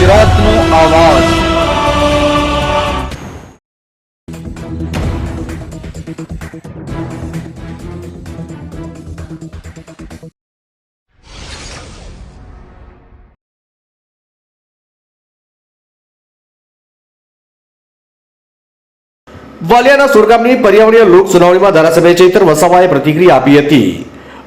ગુજરાતનો આવાજ। વાલિયાના સુરગામની પર્યાવરણીય લોક સુનાવણીમાં ધારાસભ્ય ચૈતર વસાવાએ પ્રતિક્રિયા આપી હતી।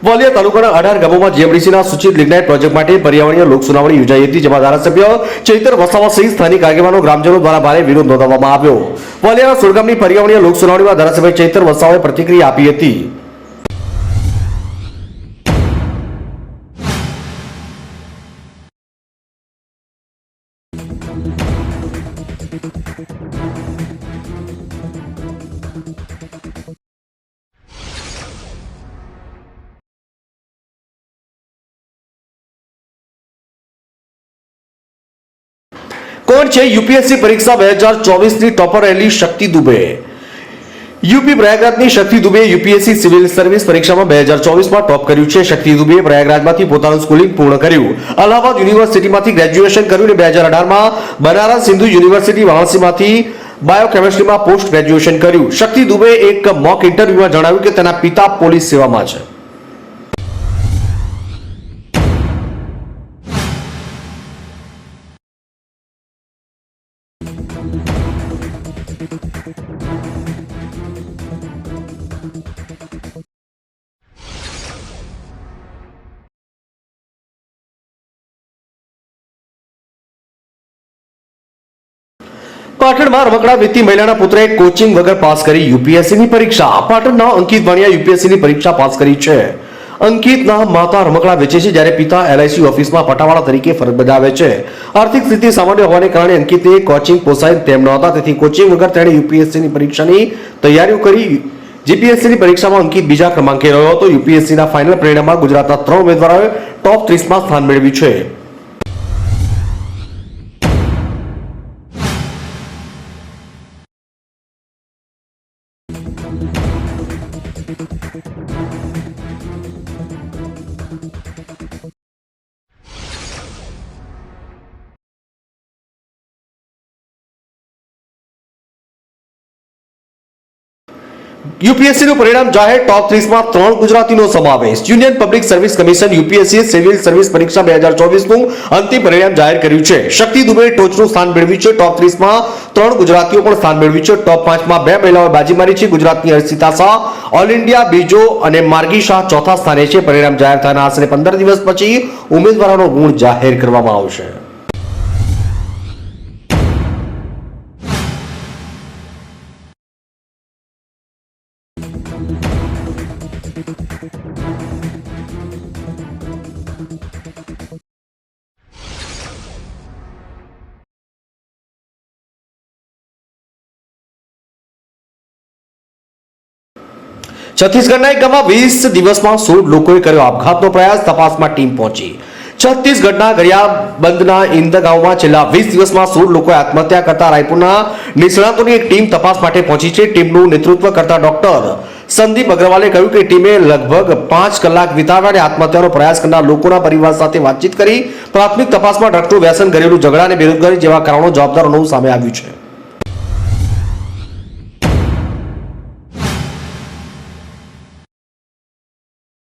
વાલિયા તાલુકાના 18 ગામોમાં જીએમડીસીના સૂચિત લિગ્નાઇટ પ્રોજેક્ટ માટે પર્યાવરણીય લોક સુનાવણી યોજાઈ હતી, જેમાં ધારાસભ્ય ચૈતર વસાવા સહિત સ્થાનિક આગેવાનો ગ્રામજનો દ્વારા ભારે વિરોધ નોંધાવવામાં આવ્યો। વાલિયાના સુરગામની પર્યાવરણીય લોક સુનાવણીમાં ધારાસભ્ય ચૈતર વસાવાએ પ્રતિક્રિયા આપી હતી। કોણ છે યુપીએસસી પરીક્ષા 2024 ની ટોપર રહેલી શક્તિ દુબે? યુપી પ્રયાગરાજની શક્તિ દુબે યુપીએસસી સિવિલ સર્વિસ પરીક્ષામાં 2024માં ટોપ કર્યું છે। શક્તિ દુબે પ્રયાગરાજમાંથી પોતાનું સ્કૂલિંગ પૂર્ણ કર્યું, અલ્હાબાદ યુનિવર્સિટીમાંથી ગ્રેજ્યુએશન કર્યું અને 2018માં બનારસ હિન્દુ યુનિવર્સિટી વારાણસીમાંથી બાયોકેમિસ્ટ્રીમાં પોસ્ટ ગ્રેજ્યુએશન કર્યું। શક્તિ દુબે એક મોક ઇન્ટરવ્યુમાં જણાવ્યું કે તેના પિતા પોલીસ સેવામાં છે। પાટણમાં રમકડા વેચતી મહિલાના પુત્રએ કોચિંગ વગર પાસ કરી યુપીએસસીની પરીક્ષા। પાટણના અંકિત વાણિયા યુપીએસસીની પરીક્ષા પાસ કરી છે। અંકિતના માતા રમકડા વેચે છે, જ્યારે પિતા એલઆઈસી ઓફિસમાં પટાવાળા તરીકે ફરજ બજાવે છે। આર્થિક સ્થિતિ સામાન્ય હોવાને કારણે અંકિતને કોચિંગ પોસાય તેમ નહોતા, તેથી કોચિંગ વગર તેણે યુપીએસસીની પરીક્ષાની તૈયારીઓ કરી। જીપીએસસીની પરીક્ષામાં અંકિત બીજા ક્રમાંકે રહ્યો હતો। યુપીએસસીના ફાઇનલ પરિણામમાં ગુજરાતના 3 ઉમેદવારોએ ટોપ 30માં સ્થાન મેળવ્યું છે। યુપીએસસીનું પરિણામ જાહેર, ટોપ 30માં 3 ગુજરાતીનો સમાવેશ। Union public service commission UPSC civil service પરીક્ષા 2024નું અંતિમ પરિણામ જાહેર કર્યું છે। શક્તિ દુબે ટોચનું સ્થાન મેળવ્યું છે। ટોપ 30માં 3 ગુજરાતીઓ પણ સ્થાન મેળવ્યું છે। ટોપ 5માં 2 મહિલાઓએ બાજી મારી છે। ગુજરાતની હર્ષિતા શાહ ઓલ ઇન્ડિયા બીજો અને માર્ગી શાહ ચોથા સ્થાને છે। પરિણામ જાહેર થયાના આશરે 15 દિવસ પછી ઉમેદવારોનો ગુણ જાહેર કરવામાં આવશે। છત્તીસગઢના એક ગામમાં 20 દિવસમાં 16 લોકોએ કર્યો આપઘાતનો પ્રયાસ, તપાસમાં ટીમ પહોંચી। છત્તીસગઢના ગરિયાબંધના ઇન્દ ગામમાં છેલ્લા 20 દિવસમાં 16 લોકોએ આત્મહત્યા કરતા રાયપુરના નિષ્ણાતોની એક ટીમ તપાસ માટે પહોંચી છે। ટીમનું નેતૃત્વ કરતા ડોક્ટર સંદીપ અગ્રવાલે કહ્યું કે ટીમે લગભગ 5 કલાક વિતાવ્યા અને આત્મહત્યાનો પ્રયાસ કરનાર લોકોના પરિવાર સાથે વાતચીત કરી। પ્રાથમિક તપાસમાં ડ્રગનું વ્યસન, ઘરેલું ઝઘડા અને બેરોજગારી જેવા કારણો જવાબદાર હોવાનું સામે આવ્યું છે।